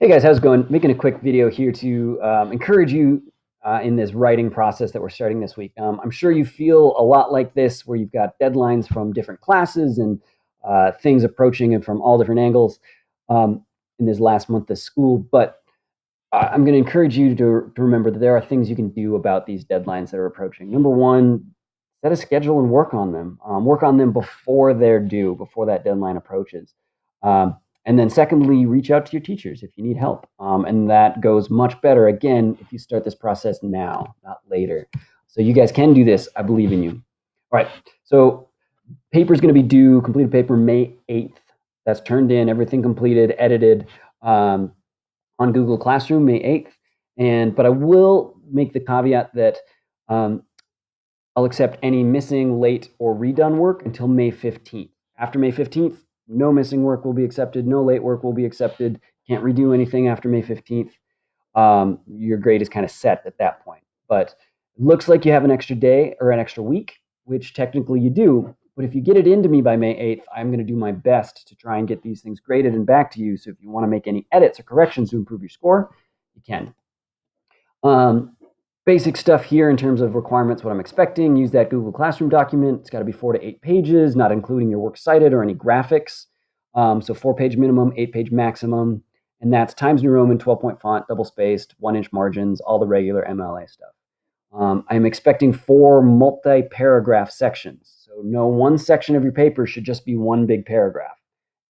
Hey guys, how's it going? Making a quick video here to encourage you in this writing process that we're starting this week. I'm sure you feel a lot like this, where you've got deadlines from different classes and things approaching it from all different angles um, in this last month of school. But I'm going to encourage you to remember that there are things you can do about these deadlines that are approaching. Number one, set a schedule and work on them. Work on them before they're due, before that deadline approaches. Um, and then secondly, reach out to your teachers if you need help. And that goes much better, again, if you start this process now, not later. So you guys can do this. I believe in you. All right. So paper is going to be due, completed paper, May 8th. That's turned in, everything completed, edited on Google Classroom, May 8th. But I will make the caveat that I'll accept any missing, late, or redone work until May 15th. After May 15th, no missing work will be accepted, no late work will be accepted. Can't redo anything after May 15th. Your grade is kind of set at that point. But it looks like you have an extra day or an extra week, which technically you do. But if you get it into me by May 8th, I'm going to do my best to try and get these things graded and back to you. So if you want to make any edits or corrections to improve your score, you can. Basic stuff here in terms of requirements, what I'm expecting. Use that Google Classroom document. It's got to be 4 to 8 pages, not including your works cited or any graphics. So 4-page minimum, 8-page maximum. And that's Times New Roman, 12-point font, double-spaced, 1-inch margins, all the regular MLA stuff. I'm expecting 4 multi-paragraph sections. So no one section of your paper should just be one big paragraph.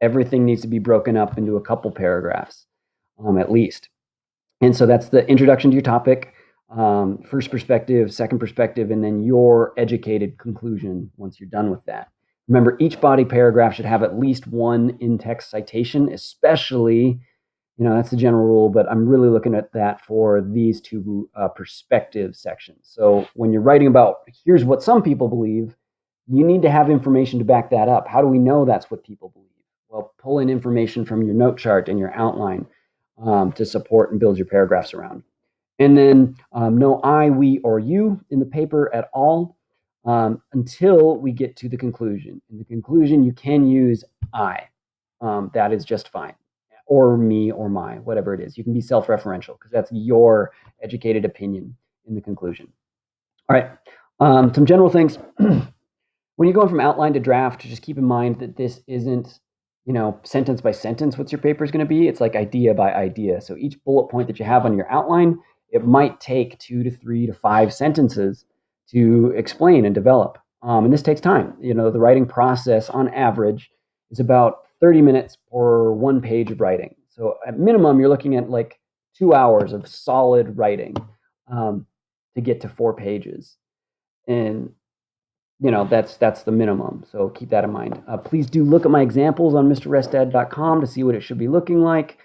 Everything needs to be broken up into a couple paragraphs, at least. And so that's the introduction to your topic, first perspective, second perspective, and then your educated conclusion once you're done with that. Remember, each body paragraph should have at least one in-text citation, especially, that's the general rule, but I'm really looking at that for these two perspective sections. So when you're writing about, here's what some people believe, you need to have information to back that up. How do we know that's what people believe? Well, pull in information from your note chart and your outline to support and build your paragraphs around. And then no I, we, or you in the paper at all until we get to the conclusion. In the conclusion, you can use I. That is just fine. Or me or my, whatever it is. You can be self-referential because that's your educated opinion in the conclusion. All right, some general things. When you're going from outline to draft, just keep in mind that this isn't, sentence by sentence what your paper is going to be. It's like idea by idea. So each bullet point that you have on your outline, it might take 2 to 3 to 5 sentences to explain and develop. And this takes time. The writing process on average is about 30 minutes for 1 page of writing. So at minimum, you're looking at like 2 hours of solid writing to get to 4 pages. And that's the minimum. So keep that in mind. Please do look at my examples on mrrestad.com to see what it should be looking like.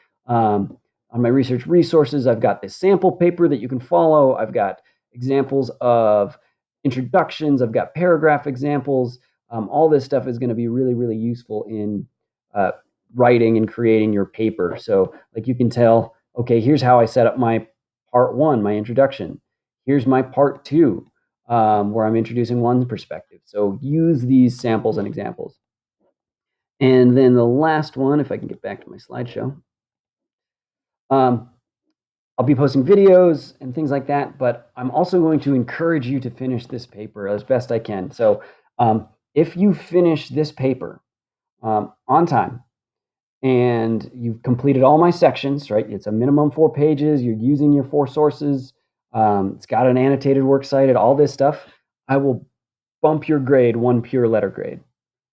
On my research resources, I've got this sample paper that you can follow. I've got examples of introductions. I've got paragraph examples. All this stuff is going to be really, really useful in writing and creating your paper. So like you can tell, okay, here's how I set up my part 1, my introduction. Here's my part 2. Where I'm introducing one perspective. So use these samples and examples. And then the last one, if I can get back to my slideshow, I'll be posting videos and things like that, but I'm also going to encourage you to finish this paper as best I can. So if you finish this paper on time and you've completed all my sections, right? It's a minimum 4 pages. You're using your 4 sources. It's got an annotated works cited, all this stuff. I will bump your grade 1 pure letter grade.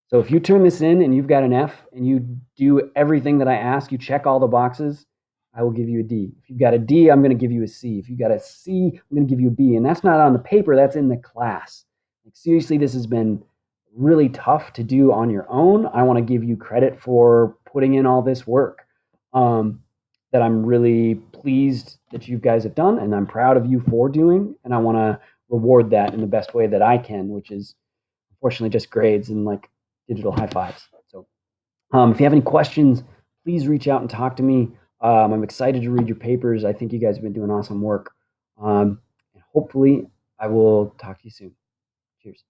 So if you turn this in and you've got an F and you do everything that I ask, you check all the boxes, I will give you a D. If you've got a D, I'm going to give you a C. If you've got a C, I'm going to give you a B. And that's not on the paper, that's in the class. Like, seriously, this has been really tough to do on your own. I want to give you credit for putting in all this work that I'm really pleased that you guys have done, and I'm proud of you for doing, and I want to reward that in the best way that I can, which is unfortunately just grades and like digital high fives. So if you have any questions, please reach out and talk to me. I'm excited to read your papers. I think you guys have been doing awesome work. And hopefully I will talk to you soon. Cheers.